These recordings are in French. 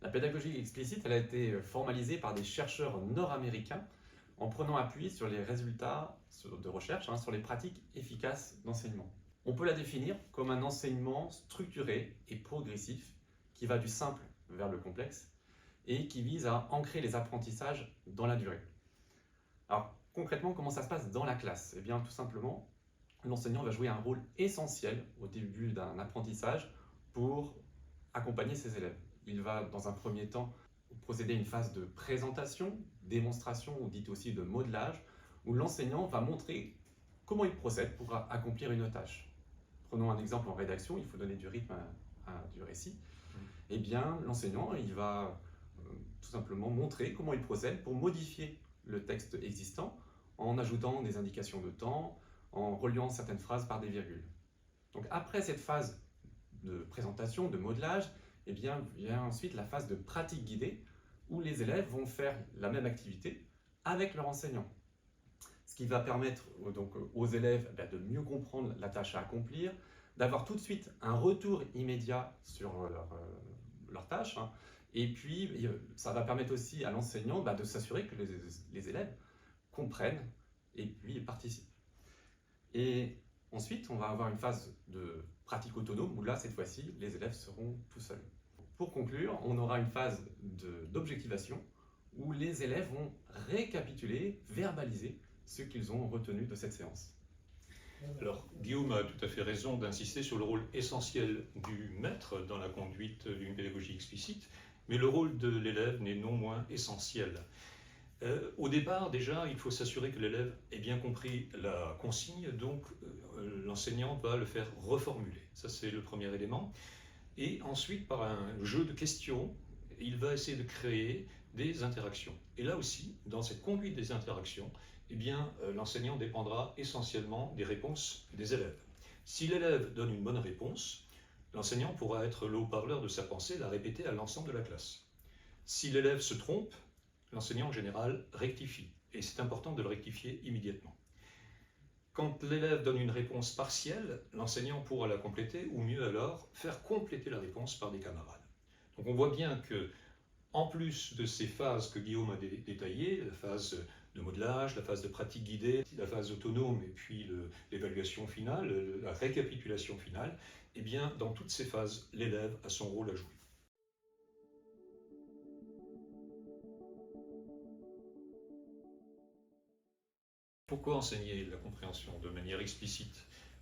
La pédagogie explicite, elle a été formalisée par des chercheurs nord-américains en prenant appui sur les résultats de recherche sur les pratiques efficaces d'enseignement. On peut la définir comme un enseignement structuré et progressif qui va du simple vers le complexe et qui vise à ancrer les apprentissages dans la durée. Alors concrètement, comment ça se passe dans la classe? Eh bien tout simplement, l'enseignant va jouer un rôle essentiel au début d'un apprentissage pour accompagner ses élèves. Il va dans un premier temps procéder à une phase de présentation, démonstration ou dite aussi de modelage, où l'enseignant va montrer comment il procède pour accomplir une tâche. Prenons un exemple en rédaction, il faut donner du rythme du récit. Eh bien, l'enseignant, il va tout simplement montrer comment il procède pour modifier le texte existant en ajoutant des indications de temps, en reliant certaines phrases par des virgules. Donc après cette phase de présentation, de modelage, eh bien, vient ensuite la phase de pratique guidée où les élèves vont faire la même activité avec leur enseignant. Ce qui va permettre donc, aux élèves de mieux comprendre la tâche à accomplir, d'avoir tout de suite un retour immédiat sur leur tâche. Et puis, ça va permettre aussi à l'enseignant de s'assurer que les élèves comprennent et puis participent. Et ensuite, on va avoir une phase de pratique autonome où là, cette fois-ci, les élèves seront tout seuls. Pour conclure, on aura une phase d'objectivation où les élèves vont récapituler, verbaliser ce qu'ils ont retenu de cette séance. Alors, Guillaume a tout à fait raison d'insister sur le rôle essentiel du maître dans la conduite d'une pédagogie explicite, mais le rôle de l'élève n'est non moins essentiel. Au départ, déjà, il faut s'assurer que l'élève ait bien compris la consigne, donc l'enseignant va le faire reformuler. Ça, c'est le premier élément. Et ensuite, par un jeu de questions, il va essayer de créer des interactions. Et là aussi, dans cette conduite des interactions, eh bien, l'enseignant dépendra essentiellement des réponses des élèves. Si l'élève donne une bonne réponse, l'enseignant pourra être le haut-parleur de sa pensée, la répéter à l'ensemble de la classe. Si l'élève se trompe, l'enseignant en général rectifie, et c'est important de le rectifier immédiatement. Quand l'élève donne une réponse partielle, l'enseignant pourra la compléter, ou mieux alors, faire compléter la réponse par des camarades. Donc on voit bien que, en plus de ces phases que Guillaume a détaillées, la phase de modelage, la phase de pratique guidée, la phase autonome et puis l'évaluation finale, la récapitulation finale, eh bien dans toutes ces phases, l'élève a son rôle à jouer. Pourquoi enseigner la compréhension de manière explicite?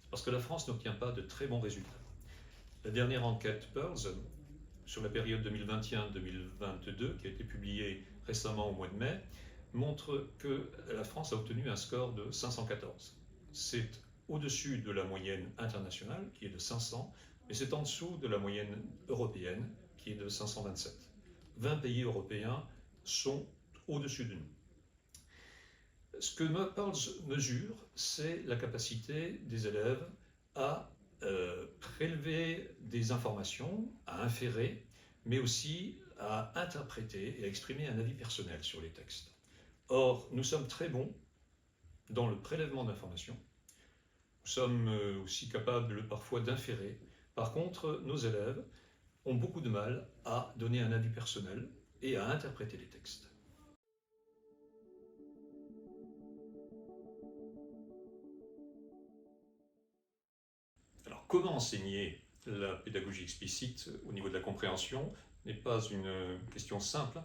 C'est parce que la France n'obtient pas de très bons résultats. La dernière enquête Pearls, sur la période 2021-2022, qui a été publiée récemment au mois de mai, montre que la France a obtenu un score de 514. C'est au-dessus de la moyenne internationale, qui est de 500, mais c'est en dessous de la moyenne européenne, qui est de 527. 20 pays européens sont au-dessus de nous. Ce que Pearls mesure, c'est la capacité des élèves à prélever des informations, à inférer, mais aussi à interpréter et à exprimer un avis personnel sur les textes. Or, nous sommes très bons dans le prélèvement d'informations. Nous sommes aussi capables parfois d'inférer. Par contre, nos élèves ont beaucoup de mal à donner un avis personnel et à interpréter les textes. Alors, comment enseigner la pédagogie explicite au niveau de la compréhension n'est pas une question simple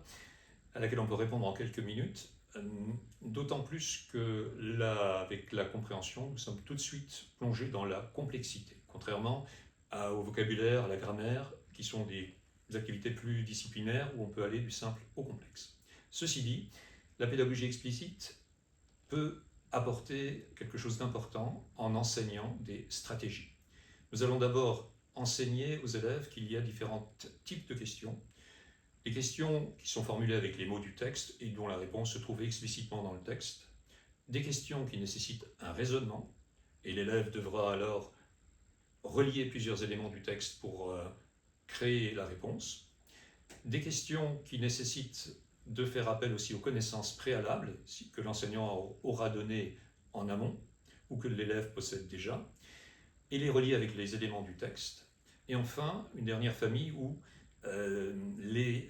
à laquelle on peut répondre en quelques minutes, d'autant plus que avec la compréhension, nous sommes tout de suite plongés dans la complexité, contrairement au vocabulaire, à la grammaire, qui sont des activités plus disciplinaires où on peut aller du simple au complexe. Ceci dit, la pédagogie explicite peut apporter quelque chose d'important en enseignant des stratégies. Nous allons d'abord enseigner aux élèves qu'il y a différents types de questions. Des questions qui sont formulées avec les mots du texte et dont la réponse se trouve explicitement dans le texte. Des questions qui nécessitent un raisonnement, et l'élève devra alors relier plusieurs éléments du texte pour créer la réponse. Des questions qui nécessitent de faire appel aussi aux connaissances préalables que l'enseignant aura données en amont ou que l'élève possède déjà, et les relier avec les éléments du texte. Et enfin, une dernière famille où les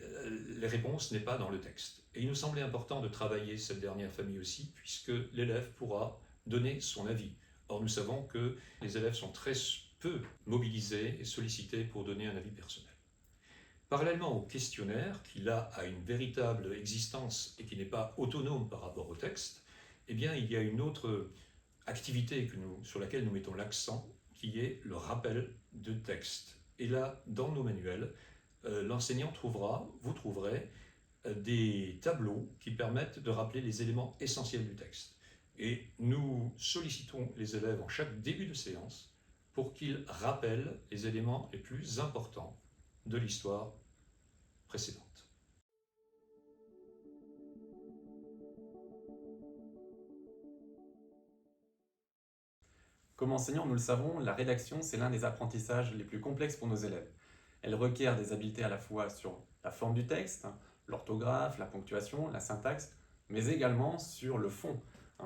réponses n'est pas dans le texte. Et il nous semblait important de travailler cette dernière famille aussi, puisque l'élève pourra donner son avis. Or, nous savons que les élèves sont très peu mobilisés et sollicités pour donner un avis personnel. Parallèlement au questionnaire, qui là a une véritable existence et qui n'est pas autonome par rapport au texte, eh bien, il y a une autre activité sur laquelle nous mettons l'accent, qui est le rappel de texte. Et là, dans nos manuels, l'enseignant vous trouverez des tableaux qui permettent de rappeler les éléments essentiels du texte. Et nous sollicitons les élèves en chaque début de séance pour qu'ils rappellent les éléments les plus importants de l'histoire précédente. Comme enseignant, nous le savons, la rédaction, c'est l'un des apprentissages les plus complexes pour nos élèves. Elle requiert des habiletés à la fois sur la forme du texte, l'orthographe, la ponctuation, la syntaxe, mais également sur le fond,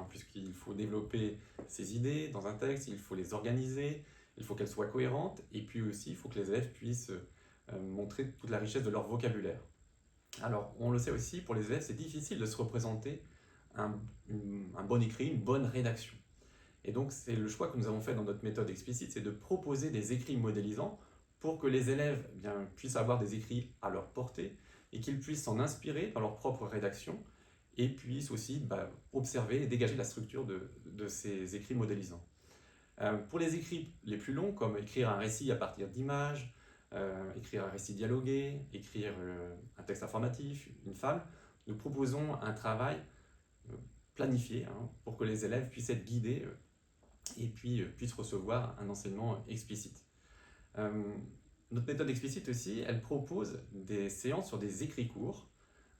puisqu'il faut développer ses idées dans un texte, il faut les organiser, il faut qu'elles soient cohérentes, et puis aussi il faut que les élèves puissent montrer toute la richesse de leur vocabulaire. Alors, on le sait aussi, pour les élèves, c'est difficile de se représenter un bon écrit, une bonne rédaction. Et donc, c'est le choix que nous avons fait dans notre méthode explicite, c'est de proposer des écrits modélisants pour que les élèves puissent avoir des écrits à leur portée et qu'ils puissent s'en inspirer dans leur propre rédaction et puissent aussi observer et dégager la structure de ces écrits modélisants. Pour les écrits les plus longs, comme écrire un récit à partir d'images, écrire un récit dialogué, écrire un texte informatif, une fable, nous proposons un travail planifié pour que les élèves puissent être guidés et puis puissent recevoir un enseignement explicite. Notre méthode explicite aussi, elle propose des séances sur des écrits courts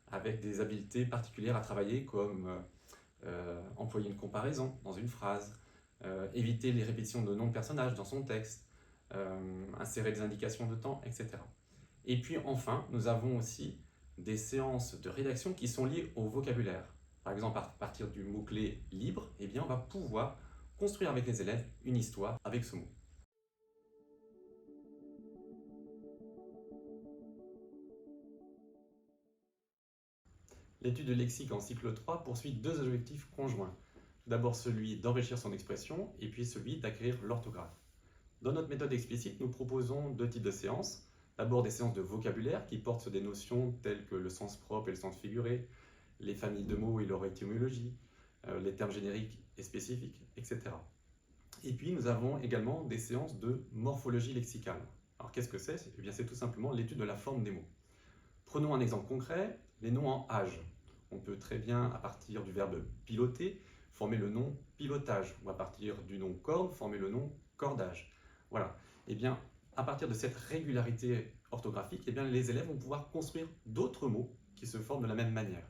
avec des habiletés particulières à travailler comme employer une comparaison dans une phrase, éviter les répétitions de noms de personnages dans son texte, insérer des indications de temps, etc. Et puis enfin, nous avons aussi des séances de rédaction qui sont liées au vocabulaire. Par exemple, à partir du mot-clé libre, eh bien, on va pouvoir construire avec les élèves une histoire avec ce mot. L'étude de lexique en cycle 3 poursuit deux objectifs conjoints. D'abord celui d'enrichir son expression et puis celui d'acquérir l'orthographe. Dans notre méthode explicite, nous proposons deux types de séances. D'abord des séances de vocabulaire qui portent sur des notions telles que le sens propre et le sens figuré, les familles de mots et leur étymologie, les termes génériques et spécifiques, etc. Et puis nous avons également des séances de morphologie lexicale. Alors qu'est-ce que c'est ? Eh bien, c'est tout simplement l'étude de la forme des mots. Prenons un exemple concret, les noms en âge. On peut très bien, à partir du verbe piloter, former le nom pilotage, ou à partir du nom corde, former le nom cordage. Voilà. Eh bien, à partir de cette régularité orthographique, eh bien, les élèves vont pouvoir construire d'autres mots qui se forment de la même manière.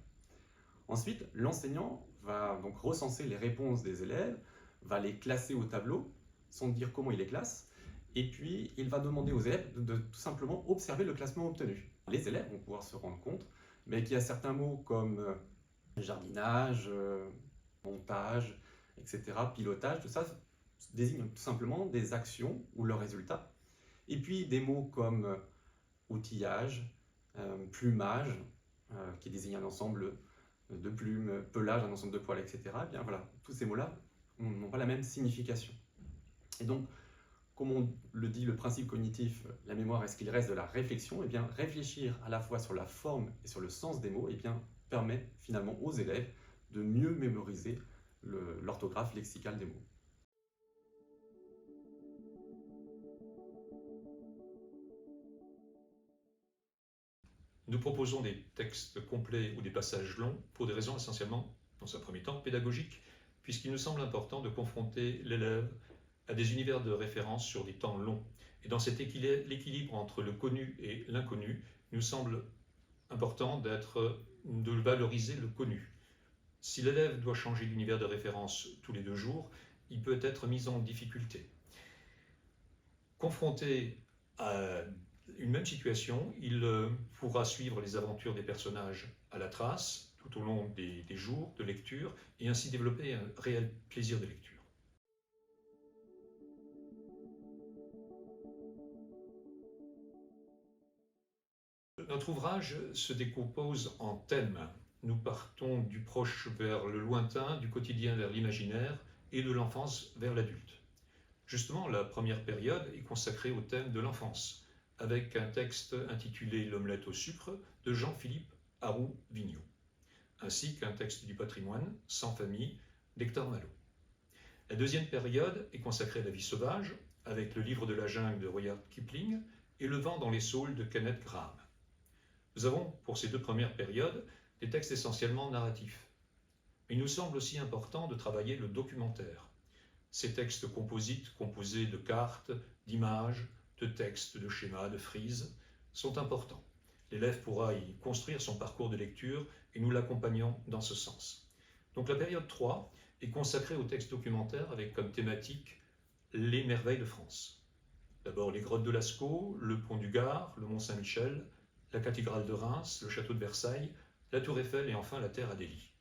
Ensuite, l'enseignant va donc recenser les réponses des élèves, va les classer au tableau, sans dire comment il les classe, et puis il va demander aux élèves de tout simplement observer le classement obtenu. Les élèves vont pouvoir se rendre compte qu'il y a certains mots comme jardinage, montage, etc., pilotage, tout ça désigne tout simplement des actions ou leurs résultats. Et puis des mots comme outillage, plumage, qui désigne un ensemble de plumes, pelage, un ensemble de poils, etc. Eh bien voilà, tous ces mots-là n'ont pas la même signification. Et donc, comme on le dit, le principe cognitif, la mémoire est ce qu'il reste de la réflexion, et bien réfléchir à la fois sur la forme et sur le sens des mots, et bien permet finalement aux élèves de mieux mémoriser l'orthographe lexicale des mots. Nous proposons des textes complets ou des passages longs pour des raisons essentiellement, dans un premier temps, pédagogiques, puisqu'il nous semble important de confronter l'élève à des univers de référence sur des temps longs. Et dans l'équilibre entre le connu et l'inconnu, il nous semble important de valoriser le connu. Si l'élève doit changer d'univers de référence tous les 2 jours, il peut être mis en difficulté. Confronté à une même situation, il pourra suivre les aventures des personnages à la trace tout au long des jours de lecture et ainsi développer un réel plaisir de lecture. Notre ouvrage se décompose en thèmes. Nous partons du proche vers le lointain, du quotidien vers l'imaginaire et de l'enfance vers l'adulte. Justement, la première période est consacrée au thème de l'enfance, avec un texte intitulé L'omelette au sucre de Jean-Philippe Haroux-Vigneault, ainsi qu'un texte du patrimoine, Sans famille, d'Hector Malot. La deuxième période est consacrée à la vie sauvage, avec le livre de la jungle de Rudyard Kipling et Le vent dans les saules de Kenneth Grahame. Nous avons, pour ces deux premières périodes, des textes essentiellement narratifs. Mais il nous semble aussi important de travailler le documentaire. Ces textes composites, composés de cartes, d'images, de textes, de schémas, de frises, sont importants. L'élève pourra y construire son parcours de lecture et nous l'accompagnons dans ce sens. Donc la période 3 est consacrée aux textes documentaires avec comme thématique les merveilles de France. D'abord les grottes de Lascaux, le pont du Gard, le Mont Saint-Michel, la cathédrale de Reims, le château de Versailles, la tour Eiffel et enfin la terre Adélie.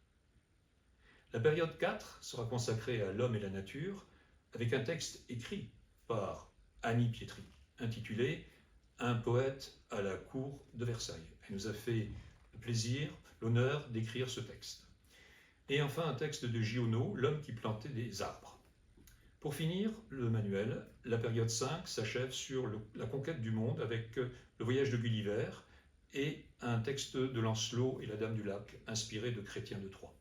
La période 4 sera consacrée à l'homme et la nature avec un texte écrit par Annie Pietri intitulé « Un poète à la cour de Versailles ». Elle nous a fait le plaisir, l'honneur d'écrire ce texte. Et enfin un texte de Giono, L'homme qui plantait des arbres. Pour finir, le manuel, la période 5 s'achève sur la conquête du monde avec le voyage de Gulliver et un texte de Lancelot et la Dame du Lac inspiré de Chrétien de Troyes.